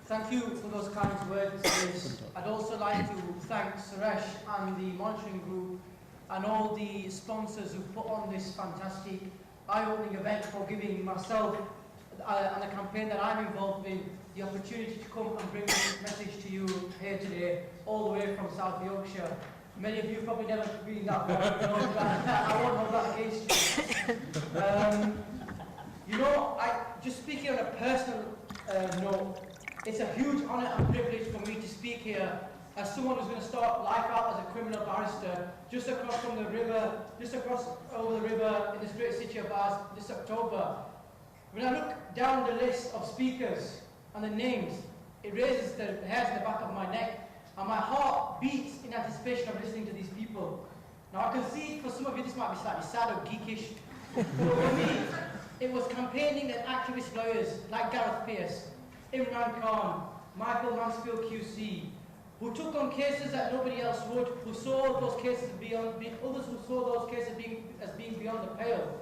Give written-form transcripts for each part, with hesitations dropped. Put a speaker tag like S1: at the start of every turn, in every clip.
S1: Thank you for those kind words, Liz. I'd also like to thank Suresh and the monitoring group and all the sponsors who put on this fantastic eye-opening event for giving myself and the campaign that I'm involved in the opportunity to come and bring this message to you here today, all the way from South Yorkshire. Many of you probably never been that far, I won't hold that against you. You know, just speaking on a personal note, it's a huge honour and privilege for me to speak here as someone who's going to start life out as a criminal barrister just across from the river, just across over the river in this great city of ours this October. When I look down the list of speakers and the names, it raises the hairs in the back of my neck and my heart beats in anticipation of listening to these people. Now I can see for some of you this might be slightly sad or geekish, but for me it was campaigning and activist lawyers like Gareth Pearce, Imran Khan, Michael Mansfield QC, who took on cases that nobody else would, who saw those cases beyond, others who saw those cases as being beyond the pale.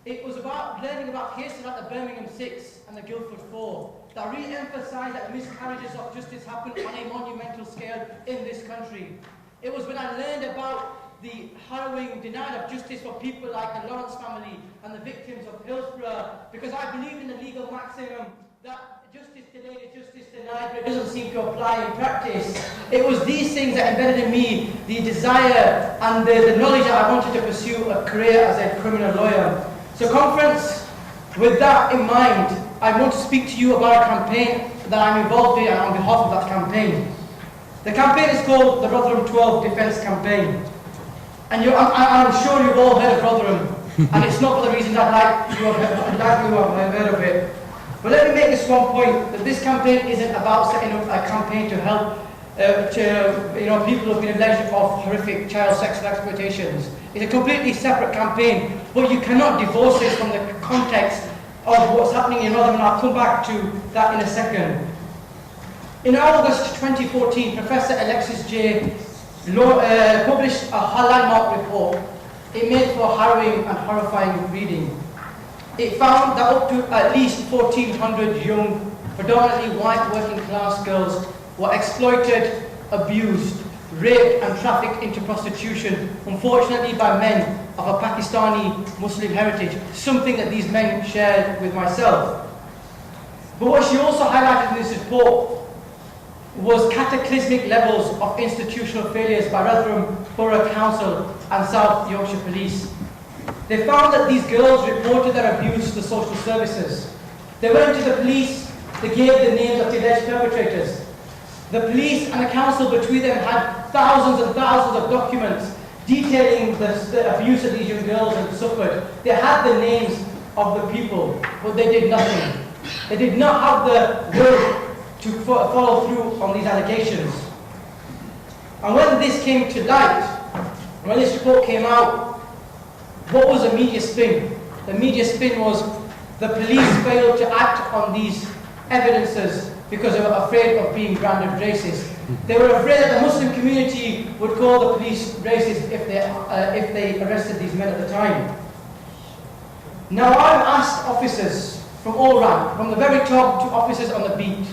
S1: It was about learning about cases like the Birmingham 6 and the Guildford 4 that re-emphasised that miscarriages of justice happen on a monumental scale in this country. It was when I learned about the harrowing denial of justice for people like the Lawrence family and the victims of Hillsborough, because I believe in the legal maximum that justice delayed is justice denied, but it doesn't seem to apply in practice. It was these things that embedded in me the desire and the knowledge that I wanted to pursue a career as a criminal lawyer. So conference, with that in mind, I want to speak to you about a campaign that I'm involved in and on behalf of that campaign. The campaign is called the Rotherham 12 Defence Campaign. And I'm sure you've all heard of Rotherham, and it's not for the reasons I'd like you to have heard of it. But let me make this one point, that this campaign isn't about setting up a campaign to help people who've been alleged of horrific child sexual exploitations. It's a completely separate campaign, but you cannot divorce it from the context of what's happening in Rotherham, and I'll come back to that in a second. In August 2014, Professor Alexis J. published a landmark report. It made for harrowing and horrifying reading. It found that up to at least 1,400 young, predominantly white working class girls were exploited, abused, raped and trafficked into prostitution, unfortunately by men of a Pakistani Muslim heritage, something that these men shared with myself. But what she also highlighted in this report was cataclysmic levels of institutional failures by Rotherham Borough Council and South Yorkshire Police. They found that these girls reported their abuse to social services. They went to the police, they gave the names of the alleged perpetrators. The police and the council between them had thousands and thousands of documents detailing the abuse that these young girls had suffered. They had the names of the people, but they did nothing. They did not have the will to follow through on these allegations. And when this came to light, when this report came out, what was the media spin? The media spin was the police failed to act on these evidences because they were afraid of being branded racist. They were afraid that the Muslim community would call the police racist if they arrested these men at the time. Now I've asked officers from all rank, from the very top to officers on the beat,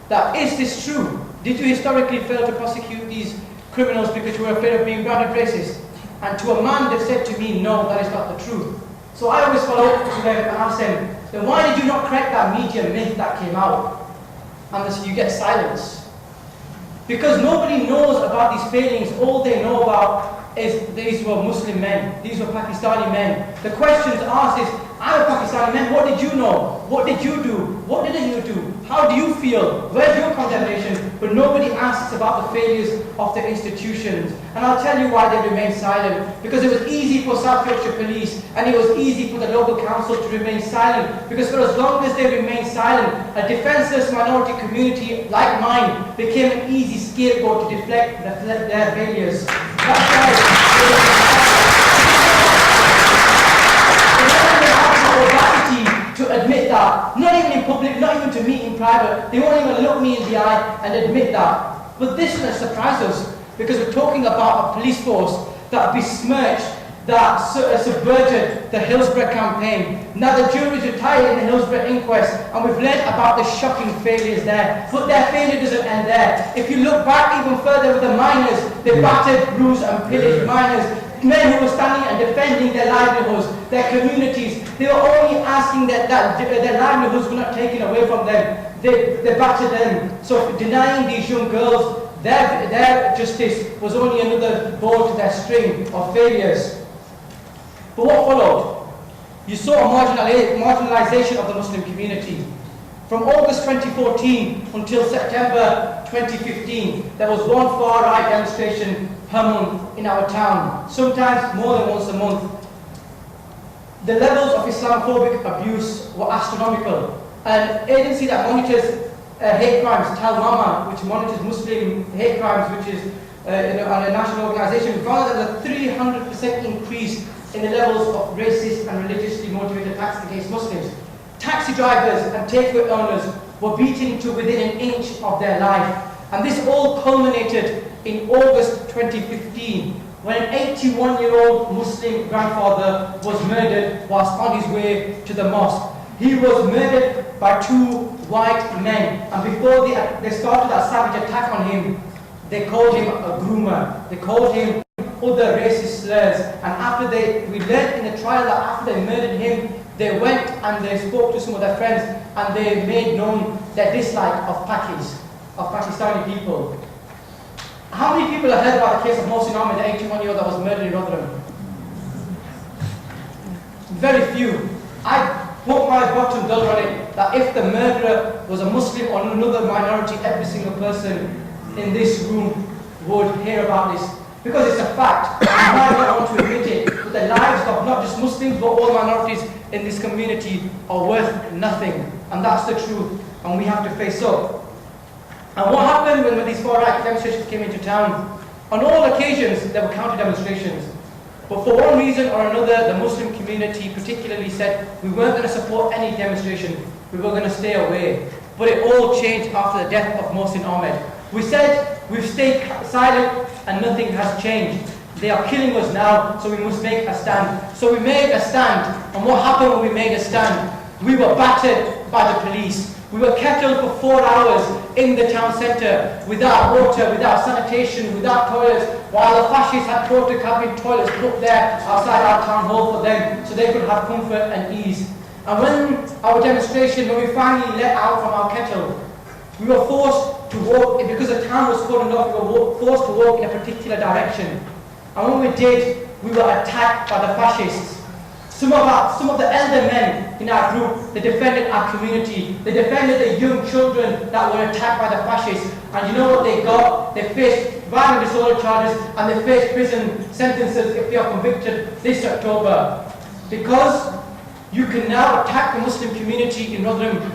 S1: that is this true? Did you historically fail to prosecute these criminals because you were afraid of being branded racist? And to a man they said to me, no, that is not the truth. So I always follow up to them and ask them, then why did you not correct that media myth that came out? And you get silence. Because nobody knows about these failings. All they know about is these were Muslim men, these were Pakistani men. The questions asked is, I'm a Pakistani man, what did you know? What did you do? What didn't you do? How do you feel? Where's your condemnation? But nobody asks about the failures of the institutions. And I'll tell you why they remain silent. Because it was easy for South Yorkshire Police and it was easy for the local council to remain silent. Because for as long as they remained silent, a defenceless minority community like mine became an easy scapegoat to deflect their failures. That's why to admit that, not even in public, not even to meet in private, they won't even look me in the eye and admit that. But this will surprise us, because we're talking about a police force that besmirched that subverted the Hillsborough campaign. Now the jury's retired in the Hillsborough inquest, and we've learned about the shocking failures there. But their failure doesn't end there. If you look back even further with the miners, they battered, bruised and pillaged miners. Men who were standing and defending their livelihoods, their communities. They were only asking that their livelihoods were not taken away from them. They battered them. So denying these young girls their justice was only another bow to their string of failures. But what followed? You saw a marginalization of the Muslim community. From August 2014 until September 2015, there was one far-right demonstration per month in our town, sometimes more than once a month. The levels of Islamophobic abuse were astronomical. An agency that monitors hate crimes, Tal Mama, which monitors Muslim hate crimes, which is a national organisation, found that there was a 300% increase in the levels of racist and religiously motivated attacks against Muslims. Taxi drivers and takeaway owners were beaten to within an inch of their life. And this all culminated in August 2015, when an 81-year-old Muslim grandfather was murdered whilst on his way to the mosque. He was murdered by two white men, and before they started that savage attack on him, they called him a groomer. They called him other racist slurs. And after we learned in the trial that after they murdered him, they went and they spoke to some of their friends, and they made known their dislike of Pakistani people. How many people have heard about the case of Mohsin Ahmed, the 81-year-old that was murdered in Rotherham? Very few. I put my bottom dollar on it that if the murderer was a Muslim or another minority, every single person in this room would hear about this. Because it's a fact. You might not want to admit it, but the lives of not just Muslims but all minorities in this community are worth nothing. And that's the truth. And we have to face up. And what happened when these far-right demonstrations came into town? On all occasions, there were counter-demonstrations. But for one reason or another, the Muslim community particularly said we weren't going to support any demonstration. We were going to stay away. But it all changed after the death of Mohsin Ahmed. We said we've stayed silent and nothing has changed. They are killing us now, so we must make a stand. So we made a stand. And what happened when we made a stand? We were battered by the police. We were kettled for 4 hours in the town centre, without water, without sanitation, without toilets, while the fascists had porta-cabin toilets put there outside our town hall for them, so they could have comfort and ease. And when our demonstration, when we finally let out from our kettle, we were forced to walk, because the town was cordoned off, we were forced to walk in a particular direction. And when we did, we were attacked by the fascists. Some of the elder men in our group, they defended our community. They defended the young children that were attacked by the fascists. And you know what they got? They faced violent disorder charges and they faced prison sentences if they are convicted this October. Because you can now attack the Muslim community in Rotherham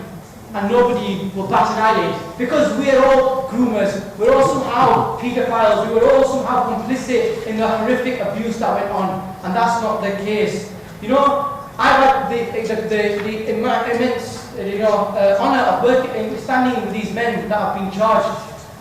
S1: and nobody will bat an eyelid. Because we are all groomers, we're all somehow paedophiles, we were all somehow complicit in the horrific abuse that went on. And that's not the case. You know, I had the immense honour of standing with these men that have been charged.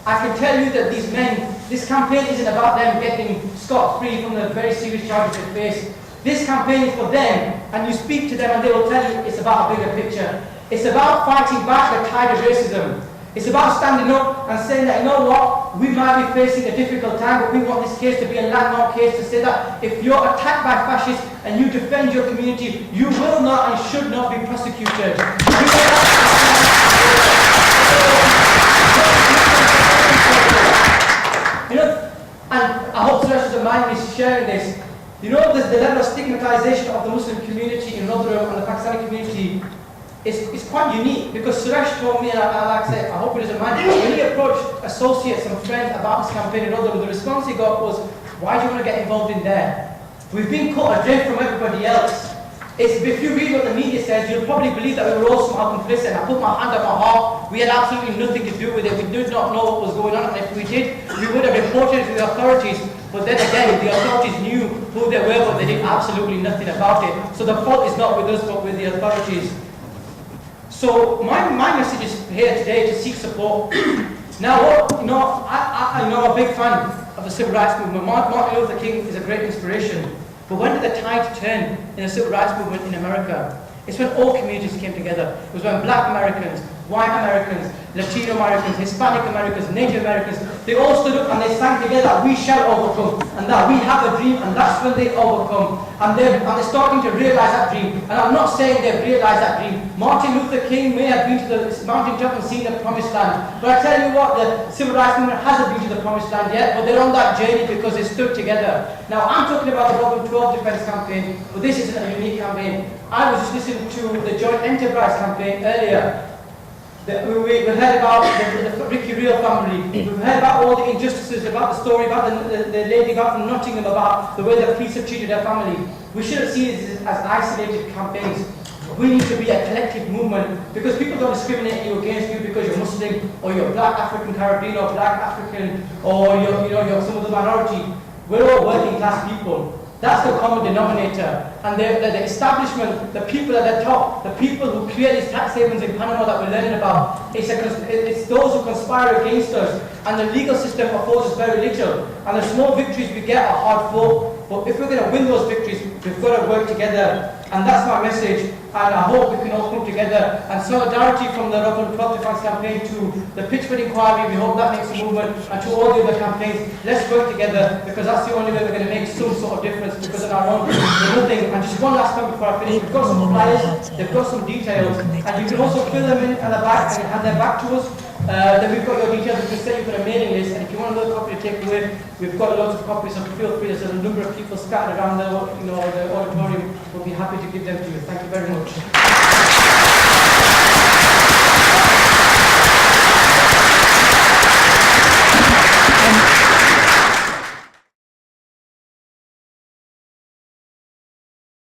S1: I can tell you that these men, this campaign isn't about them getting scot-free from the very serious charges they face. This campaign is for them, and you speak to them and they will tell you it's about a bigger picture. It's about fighting back the tide of racism. It's about standing up and saying that, you know what, we might be facing a difficult time, but we want this case to be a landmark case to say that if you're attacked by fascists and you defend your community, you will not and should not be prosecuted. You know, and I hope Suresh doesn't mind me sharing this. You know, the level of stigmatization of the Muslim community in Rotherham and the Pakistani community is quite unique, because Suresh told me, and like I said, I hope he doesn't mind, when he approached associates and friends about this campaign in Rotherham, the response he got was, why do you want to get involved in there? We've been cut adrift from everybody else. If you read what the media says, you'll probably believe that we were all somehow complicit. I put my hand on my heart, we had absolutely nothing to do with it. We did not know what was going on, and if we did, we would have reported it to the authorities. But then again, the authorities knew who they were, but they did absolutely nothing about it. So the fault is not with us, but with the authorities. So my message is here today to seek support. Now, I'm a big fan of the civil rights movement. Martin Luther King is a great inspiration. But when did the tide turn in the civil rights movement in America? It's when all communities came together. It was when Black Americans, white Americans, Latino Americans, Hispanic Americans, Native Americans, they all stood up and they sang together, we shall overcome, and that we have a dream, and that's when they overcome. And they're starting to realize that dream. And I'm not saying they've realized that dream. Martin Luther King may have been to the mountaintop and seen the promised land. But I tell you what, the civil rights movement hasn't been to the promised land yet, but they're on that journey because they stood together. Now, I'm talking about the Robin 12 Defence Campaign, but this isn't a unique campaign. I was just listening to the Joint Enterprise Campaign earlier. We heard about the Ricky Real family. We've heard about all the injustices, about the story about the lady back from Nottingham, about the way the police have treated her family. We shouldn't see this as isolated campaigns. We need to be a collective movement, because people don't discriminate you against you because you're Muslim or you're Black African Caribbean or Black African or you're some other minority. We're all working class people. That's the common denominator. And the establishment, the people at the top, the people who create these tax havens in Panama that we're learning about, it's those who conspire against us. And the legal system affords us very little. And the small victories we get are hard fought. But if we're going to win those victories, we've got to work together. And that's my message. And I hope we can all come together. And solidarity from the Robin 12 Defence Campaign to the Pitchford Inquiry, we hope that makes a movement, and to all the other campaigns, let's work together, because that's the only way we're going to make some sort of difference, because on our own, there's nothing. And just one last point before I finish, we've got some flyers, they've got some details, and you can also fill them in at the back and hand them back to us. Then we've got your details, we can set you for a mailing list, and if you want another copy to take away, we've got lots of copies, so feel free. There's a number of people scattered around the auditorium. We'll be happy to give them to you. Thank you very much.